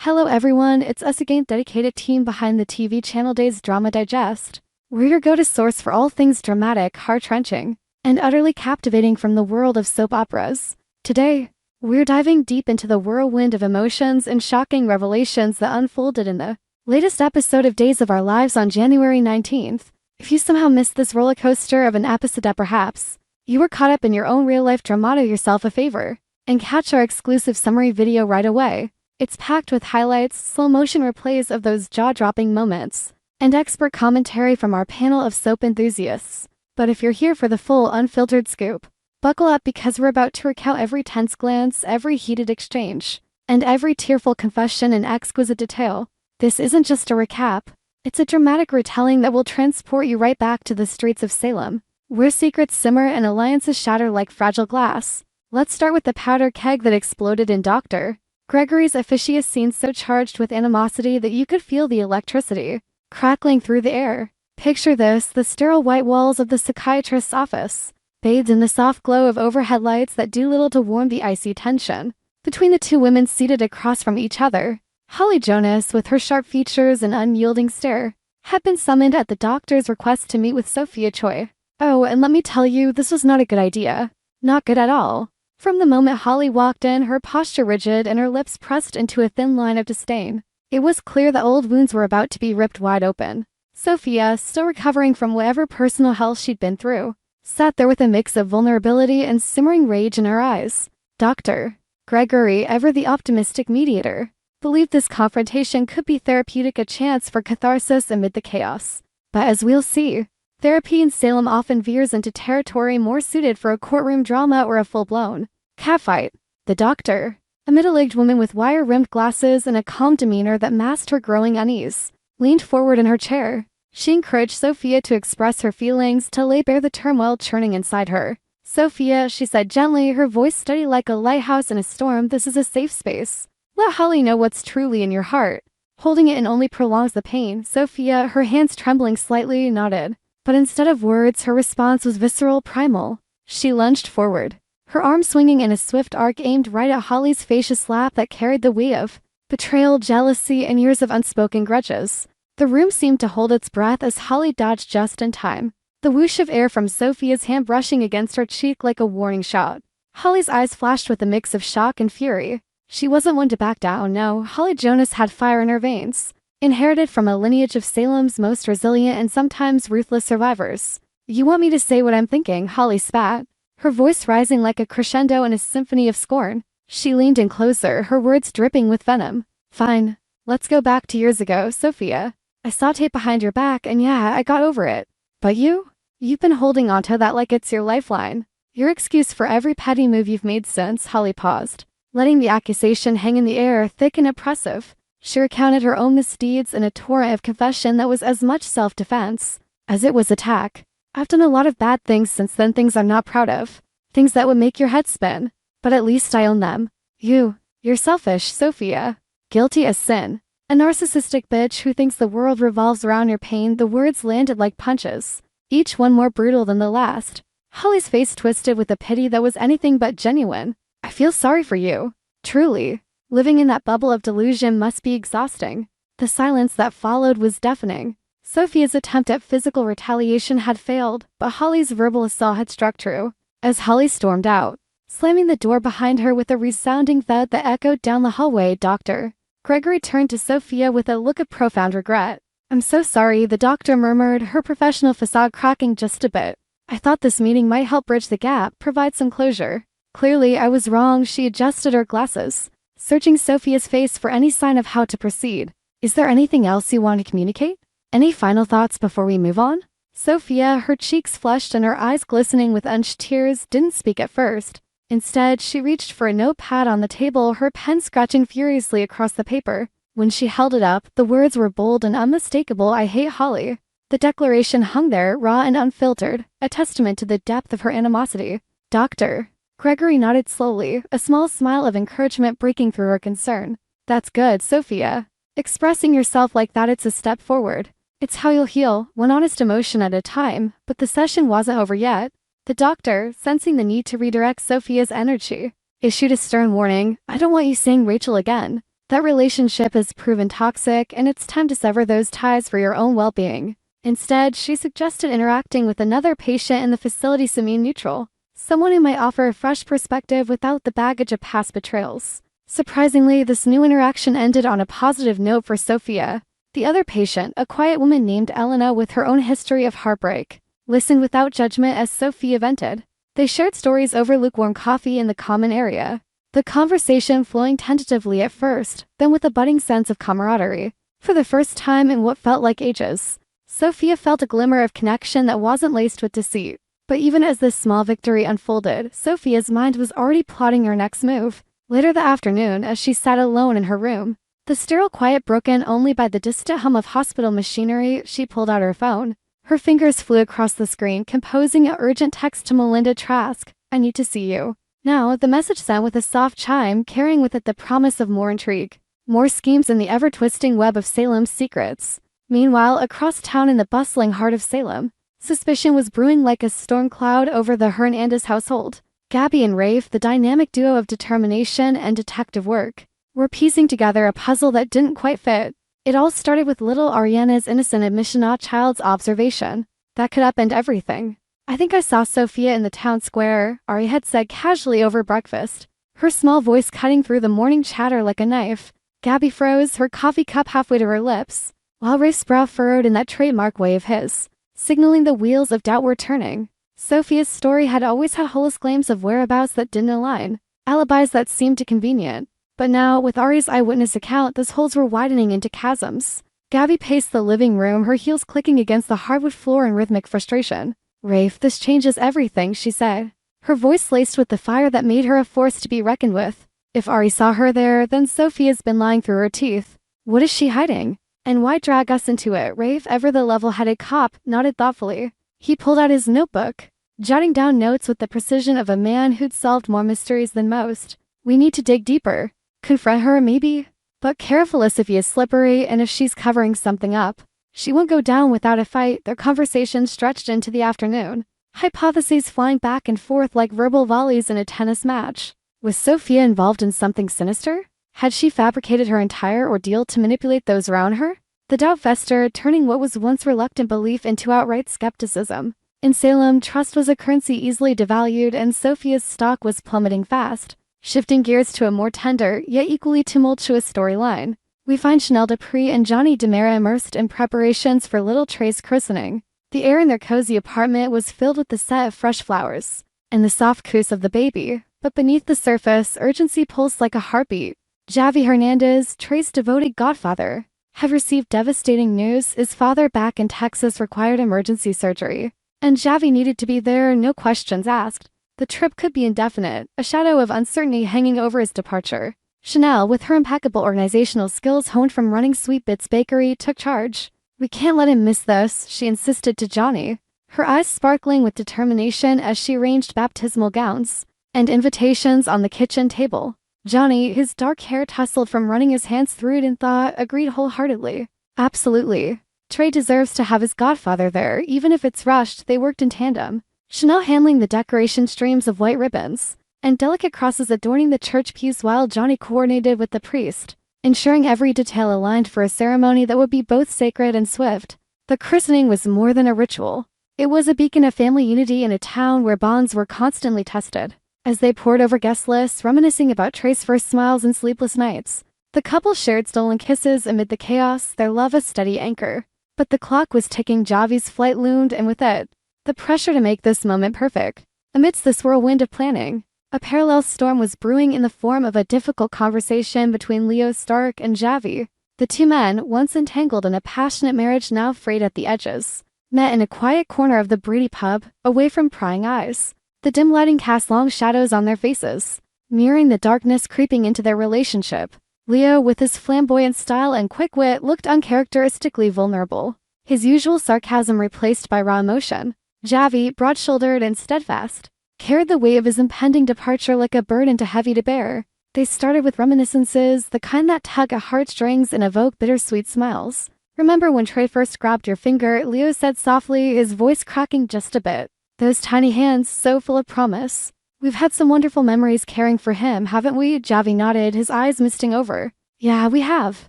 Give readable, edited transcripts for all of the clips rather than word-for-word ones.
Hello everyone, it's us again, dedicated team behind the TV channel Days Drama Digest. We're your go-to source for all things dramatic, heart-wrenching, and utterly captivating from the world of soap operas. Today, we're diving deep into the whirlwind of emotions and shocking revelations that unfolded in the latest episode of Days of Our Lives on January 19th. If you somehow missed this roller coaster of an episode that perhaps you were caught up in your own real-life drama, do yourself a favor and catch our exclusive summary video right away. It's packed with highlights, slow-motion replays of those jaw-dropping moments, and expert commentary from our panel of soap enthusiasts. But if you're here for the full, unfiltered scoop, buckle up because we're about to recount every tense glance, every heated exchange, and every tearful confession in exquisite detail. This isn't just a recap, it's a dramatic retelling that will transport you right back to the streets of Salem, where secrets simmer and alliances shatter like fragile glass. Let's start with the powder keg that exploded in Dr. Gregory's officious scene, so charged with animosity that you could feel the electricity crackling through the air. Picture this: the sterile white walls of the psychiatrist's office, bathed in the soft glow of overhead lights that do little to warm the icy tension between the two women seated across from each other. Holly Jonas, with her sharp features and unyielding stare, had been summoned at the doctor's request to meet with Sophia Choi. Oh, and let me tell you, this was not a good idea. Not good at all. From the moment Holly walked in, her posture rigid and her lips pressed into a thin line of disdain. It was clear that old wounds were about to be ripped wide open. Sophia, still recovering from whatever personal hell she'd been through, sat there with a mix of vulnerability and simmering rage in her eyes. Dr. Gregory, ever the optimistic mediator, believed this confrontation could be therapeutic, a chance for catharsis amid the chaos. But as we'll see, therapy in Salem often veers into territory more suited for a courtroom drama or a full-blown catfight. The doctor, a middle-aged woman with wire-rimmed glasses and a calm demeanor that masked her growing unease, leaned forward in her chair. She encouraged Sophia to express her feelings, to lay bare the turmoil churning inside her. "Sophia," she said gently, her voice steady like a lighthouse in a storm, "this is a safe space. Let Holly know what's truly in your heart. Holding it in only prolongs the pain." Sophia, her hands trembling slightly, nodded. But instead of words, her response was visceral, primal. She lunged forward, her arm swinging in a swift arc aimed right at Holly's facious slap that carried the weight of betrayal, jealousy, and years of unspoken grudges. The room seemed to hold its breath as Holly dodged just in time, the whoosh of air from Sophia's hand brushing against her cheek like a warning shot. Holly's eyes flashed with a mix of shock and fury. She wasn't one to back down, no. Holly Jonas had fire in her veins, inherited from a lineage of Salem's most resilient and sometimes ruthless survivors. "You want me to say what I'm thinking?" Holly spat, her voice rising like a crescendo in a symphony of scorn. She leaned in closer, her words dripping with venom. "Fine. Let's go back to years ago, Sophia. I saw tape behind your back and yeah, I got over it. But you've been holding onto that like it's your lifeline. Your excuse for every petty move you've made since." Holly paused, letting the accusation hang in the air, thick and oppressive. She recounted her own misdeeds in a torrent of confession that was as much self-defense as it was attack. "I've done a lot of bad things since then, things I'm not proud of, things that would make your head spin, but at least I own them. You're selfish, Sophia. Guilty as sin. A narcissistic bitch who thinks the world revolves around your pain." The words landed like punches, each one more brutal than the last. Holly's face twisted with a pity that was anything but genuine. "I feel sorry for you. Truly. Living in that bubble of delusion must be exhausting." The silence that followed was deafening. Sophia's attempt at physical retaliation had failed, but Holly's verbal assault had struck true. As Holly stormed out, slamming the door behind her with a resounding thud that echoed down the hallway, Dr. Gregory turned to Sophia with a look of profound regret. "I'm so sorry," the doctor murmured, her professional facade cracking just a bit. "I thought this meeting might help bridge the gap, provide some closure. Clearly, I was wrong." She adjusted her glasses, searching Sophia's face for any sign of how to proceed. "Is there anything else you want to communicate? Any final thoughts before we move on?" Sophia, her cheeks flushed and her eyes glistening with unshed tears, didn't speak at first. Instead, she reached for a notepad on the table, her pen scratching furiously across the paper. When she held it up, the words were bold and unmistakable: "I hate Holly." The declaration hung there, raw and unfiltered, a testament to the depth of her animosity. Dr. Gregory nodded slowly, a small smile of encouragement breaking through her concern. "That's good, Sophia. Expressing yourself like that, it's a step forward. It's how you'll heal, one honest emotion at a time." But the session wasn't over yet. The doctor, sensing the need to redirect Sophia's energy, issued a stern warning. "I don't want you saying Rachel again. That relationship has proven toxic, and it's time to sever those ties for your own well-being. Instead, she suggested interacting with another patient in the facility to remain neutral, someone who might offer a fresh perspective without the baggage of past betrayals. Surprisingly, this new interaction ended on a positive note for Sophia. The other patient, a quiet woman named Elena with her own history of heartbreak, listened without judgment as Sophia vented. They shared stories over lukewarm coffee in the common area, the conversation flowing tentatively at first, then with a budding sense of camaraderie. For the first time in what felt like ages, Sophia felt a glimmer of connection that wasn't laced with deceit. But even as this small victory unfolded, Sophia's mind was already plotting her next move. Later that afternoon, as she sat alone in her room, the sterile quiet broken only by the distant hum of hospital machinery, she pulled out her phone. Her fingers flew across the screen, composing an urgent text to Melinda Trask. "I need to see you." Now, the message sent with a soft chime, carrying with it the promise of more intrigue, more schemes in the ever-twisting web of Salem's secrets. Meanwhile, across town in the bustling heart of Salem, suspicion was brewing like a storm cloud over the Hernandez household. Gabby and Rafe, the dynamic duo of determination and detective work, were piecing together a puzzle that didn't quite fit. It all started with little Ariana's innocent admission a child's observation. That could upend everything. "I think I saw Sophia in the town square," Ari had said casually over breakfast, her small voice cutting through the morning chatter like a knife. Gabby froze, her coffee cup halfway to her lips, while Rafe's brow furrowed in that trademark way of his, signaling the wheels of doubt were turning. Sophia's story had always had hollow claims of whereabouts that didn't align, alibis that seemed too convenient. But now, with Ari's eyewitness account, those holes were widening into chasms. Gabby paced the living room, her heels clicking against the hardwood floor in rhythmic frustration. "Rafe, this changes everything," she said, her voice laced with the fire that made her a force to be reckoned with. If Ari saw her there, then Sophia's been lying through her teeth. What is she hiding? And why drag us into it? Rafe, ever the level-headed cop, nodded thoughtfully. He pulled out his notebook, jotting down notes with the precision of a man who'd solved more mysteries than most. "We need to dig deeper. Confront her, maybe? But careful, as Sophia is slippery, and if she's covering something up, she won't go down without a fight." Their conversation stretched into the afternoon, hypotheses flying back and forth like verbal volleys in a tennis match. Was Sophia involved in something sinister? Had she fabricated her entire ordeal to manipulate those around her? The doubt festered, turning what was once reluctant belief into outright skepticism. In Salem, trust was a currency easily devalued, and Sophia's stock was plummeting fast. Shifting gears to a more tender, yet equally tumultuous storyline, we find Chanel Dupree and Johnny DeMera immersed in preparations for little Trey's christening. The air in their cozy apartment was filled with the scent of fresh flowers and the soft cooes of the baby, but beneath the surface, urgency pulsed like a heartbeat. Javi Hernandez, Trey's devoted godfather, had received devastating news. His father back in Texas required emergency surgery, and Javi needed to be there, no questions asked. The trip could be indefinite, a shadow of uncertainty hanging over his departure. Chanel, with her impeccable organizational skills honed from running Sweet Bits Bakery, took charge. "We can't let him miss this," she insisted to Johnny, her eyes sparkling with determination as she arranged baptismal gowns and invitations on the kitchen table. Johnny, his dark hair tousled from running his hands through it in thought, agreed wholeheartedly. "Absolutely. Trey deserves to have his godfather there, even if it's rushed." They worked in tandem, Chanel handling the decoration streams of white ribbons and delicate crosses adorning the church pews, while Johnny coordinated with the priest, ensuring every detail aligned for a ceremony that would be both sacred and swift. The christening was more than a ritual. It was a beacon of family unity in a town where bonds were constantly tested. As they pored over guest lists, reminiscing about Trey's first smiles and sleepless nights, the couple shared stolen kisses amid the chaos, their love a steady anchor. But the clock was ticking. Javi's flight loomed, and with it, the pressure to make this moment perfect. Amidst this whirlwind of planning, a parallel storm was brewing in the form of a difficult conversation between Leo Stark and Javi. The two men, once entangled in a passionate marriage now frayed at the edges, met in a quiet corner of the Brady pub, away from prying eyes. The dim lighting cast long shadows on their faces, mirroring the darkness creeping into their relationship. Leo, with his flamboyant style and quick wit, looked uncharacteristically vulnerable, his usual sarcasm replaced by raw emotion. Javi, broad-shouldered and steadfast, carried the weight of his impending departure like a burden too heavy to bear. They started with reminiscences, the kind that tug at heartstrings and evoke bittersweet smiles. "Remember when Trey first grabbed your finger?" Leo said softly, his voice cracking just a bit. "Those tiny hands, so full of promise. We've had some wonderful memories caring for him, haven't we?" Javi nodded, his eyes misting over. Yeah, we have.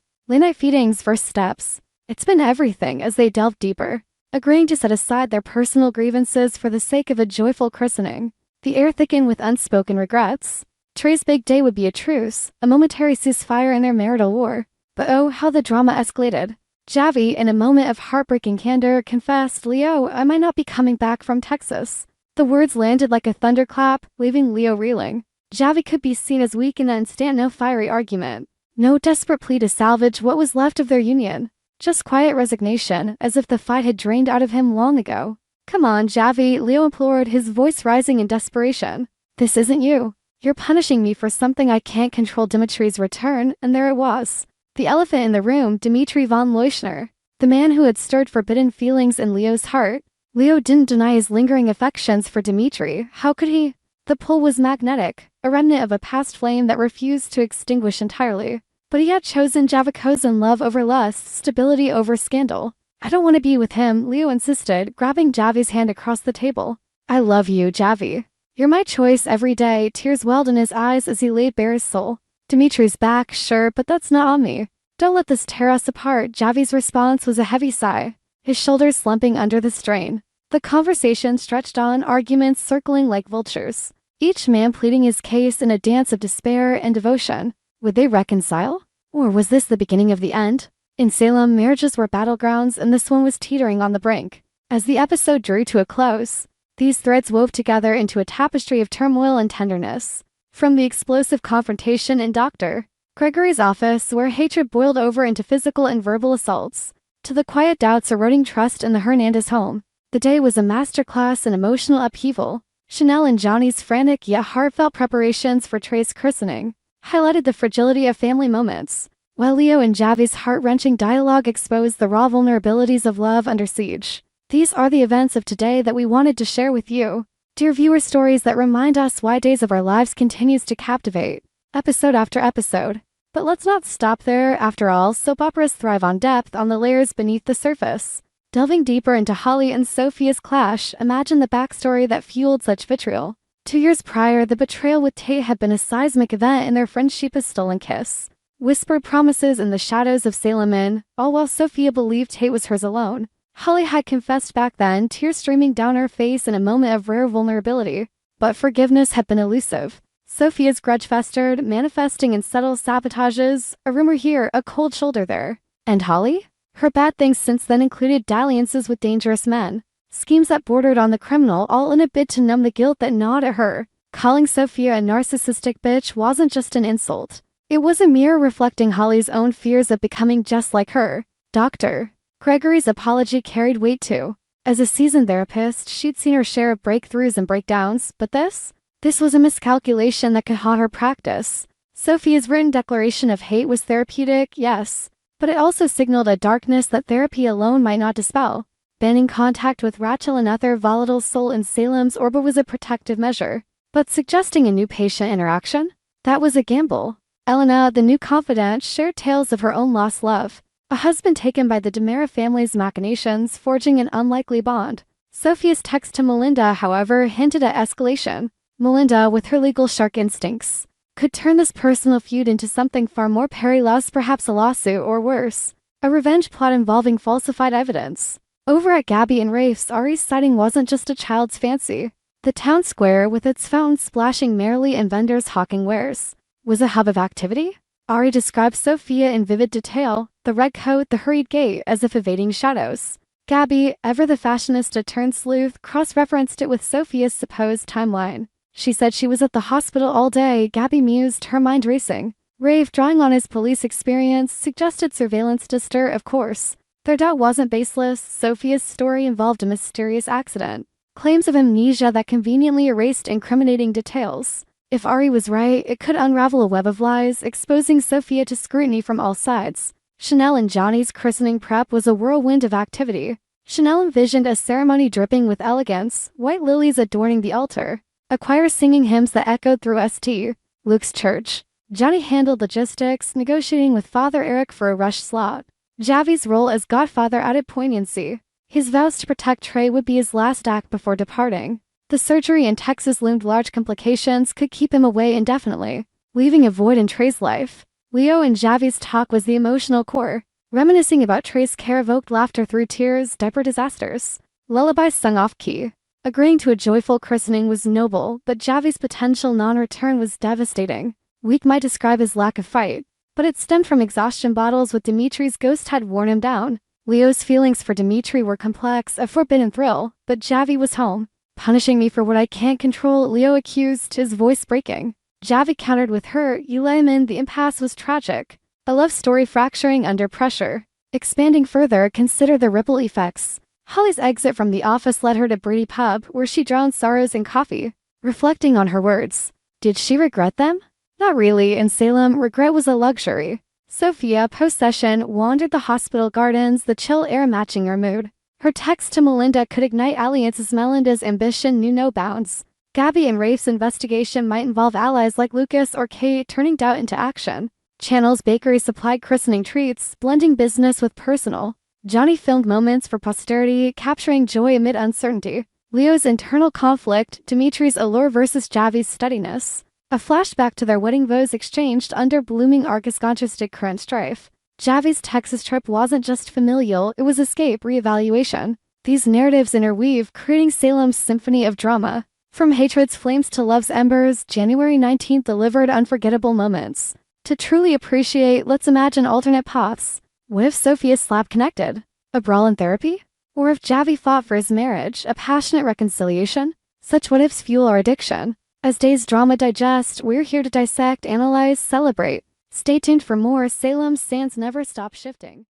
Late night feedings, first steps. It's been everything as they delve deeper, agreeing to set aside their personal grievances for the sake of a joyful christening. The air thickened with unspoken regrets. Trey's big day would be a truce, a momentary ceasefire in their marital war. But oh, how the drama escalated. Javi, in a moment of heartbreaking candor, confessed, "Leo, I might not be coming back from Texas." The words landed like a thunderclap, leaving Leo reeling. Javi could be seen as weak in that instant, no fiery argument. No desperate plea to salvage what was left of their union. Just quiet resignation, as if the fight had drained out of him long ago. "Come on, Javi," Leo implored, his voice rising in desperation. "This isn't you. You're punishing me for something I can't control." Dimitri's return, and there it was. The elephant in the room, Dimitri von Leuschner. The man who had stirred forbidden feelings in Leo's heart. Leo didn't deny his lingering affections for Dimitri. How could he? The pull was magnetic, a remnant of a past flame that refused to extinguish entirely. But he had chosen Javakosen love over lust, stability over scandal. "I don't want to be with him," Leo insisted, grabbing Javi's hand across the table. "I love you, Javi. You're my choice every day." Tears welled in his eyes as he laid bare his soul. "Dimitri's back, sure, but that's not on me. Don't let this tear us apart." Javi's response was a heavy sigh, his shoulders slumping under the strain. The conversation stretched on, arguments circling like vultures, each man pleading his case in a dance of despair and devotion. Would they reconcile? Or was this the beginning of the end? In Salem, marriages were battlegrounds, and this one was teetering on the brink. As the episode drew to a close, these threads wove together into a tapestry of turmoil and tenderness. From the explosive confrontation in Dr. Gregory's office, where hatred boiled over into physical and verbal assaults, to the quiet doubts eroding trust in the Hernandez home, the day was a masterclass in emotional upheaval. Chanel and Johnny's frantic yet heartfelt preparations for Trey's christening highlighted the fragility of family moments, while Leo and Javi's heart-wrenching dialogue exposed the raw vulnerabilities of love under siege. These are the events of today that we wanted to share with you. Dear viewer, stories that remind us why Days of Our Lives continues to captivate, episode after episode. But let's not stop there. After all, soap operas thrive on depth, on the layers beneath the surface. Delving deeper into Holly and Sophia's clash, imagine the backstory that fueled such vitriol. 2 years prior, the betrayal with Tate had been a seismic event in their friendship's stolen kiss. Whispered promises in the shadows of Salem Inn, all while Sophia believed Tate was hers alone. Holly had confessed back then, tears streaming down her face in a moment of rare vulnerability. But forgiveness had been elusive. Sophia's grudge festered, manifesting in subtle sabotages, a rumor here, a cold shoulder there. And Holly? Her bad things since then included dalliances with dangerous men, schemes that bordered on the criminal, all in a bid to numb the guilt that gnawed at her. Calling Sophia a narcissistic bitch wasn't just an insult. It was a mirror reflecting Holly's own fears of becoming just like her. Dr. Gregory's apology carried weight too. As a seasoned therapist, she'd seen her share of breakthroughs and breakdowns, but this was a miscalculation that could haunt her practice. Sophia's written declaration of hate was therapeutic, yes, but it also signaled a darkness that therapy alone might not dispel. Banning contact with Rachel, another volatile soul in Salem's orbit, was a protective measure. But suggesting a new patient interaction? That was a gamble. Elena, the new confidant, shared tales of her own lost love. A husband taken by the DeMera family's machinations, forging an unlikely bond. Sophia's text to Melinda, however, hinted at escalation. Melinda, with her legal shark instincts, could turn this personal feud into something far more perilous, perhaps a lawsuit or worse, a revenge plot involving falsified evidence. Over at Gabby and Rafe's, Ari's sighting wasn't just a child's fancy. The town square, with its fountains splashing merrily and vendors hawking wares, was a hub of activity. Ari described Sophia in vivid detail, the red coat, the hurried gait, as if evading shadows. Gabby, ever the fashionista turned sleuth, cross-referenced it with Sophia's supposed timeline. She said she was at the hospital all day, Gabby mused, her mind racing. Rafe, drawing on his police experience, suggested surveillance to stir, of course. Their doubt wasn't baseless. Sophia's story involved a mysterious accident, claims of amnesia that conveniently erased incriminating details. If Ari was right, it could unravel a web of lies, exposing Sophia to scrutiny from all sides. Chanel and Johnny's christening prep was a whirlwind of activity. Chanel envisioned a ceremony dripping with elegance, white lilies adorning the altar, a choir singing hymns that echoed through St. Luke's church. Johnny handled logistics, negotiating with Father Eric for a rush slot. Javi's role as godfather added poignancy. His vows to protect Trey would be his last act before departing. The surgery in Texas loomed large complications could keep him away indefinitely, leaving a void in Trey's life. Leo and Javi's talk was the emotional core, reminiscing about Trey's care-evoked laughter through tears, diaper disasters, lullabies sung off-key. Agreeing to a joyful christening was noble, but Javi's potential non-return was devastating. Weak might describe his lack of fight, but it stemmed from exhaustion bottles with Dimitri's ghost had worn him down. Leo's feelings for Dimitri were complex, a forbidden thrill, but Javi was home. Punishing me for what I can't control, Leo accused, his voice breaking. Javi countered with her, you let him in, the impasse was tragic. A love story fracturing under pressure. Expanding further, consider the ripple effects. Holly's exit from the office led her to Brady Pub, where she drowned sorrows in coffee. Reflecting on her words, did she regret them? Not really. In Salem, regret was a luxury. Sophia, post-session, wandered the hospital gardens, the chill air matching her mood. Her text to Melinda could ignite alliances. Melinda's ambition knew no bounds. Gabby and Rafe's investigation might involve allies like Lucas or Kate, turning doubt into action. Channel's bakery supplied christening treats, blending business with personal. Johnny filmed moments for posterity, capturing joy amid uncertainty. Leo's internal conflict, Dimitri's allure versus Javi's steadiness. A flashback to their wedding vows exchanged under blooming Arcus contrasted current strife. Javi's Texas trip wasn't just familial, it was escape reevaluation. These narratives interweave, creating Salem's symphony of drama. From hatred's flames to love's embers, January 19th delivered unforgettable moments. To truly appreciate, let's imagine alternate paths. What if Sophia slapped connected? A brawl in therapy? Or if Javi fought for his marriage, a passionate reconciliation? Such what ifs fuel our addiction. As Day's drama digest, we're here to dissect, analyze, celebrate. Stay tuned for more. Salem's sands never stop shifting.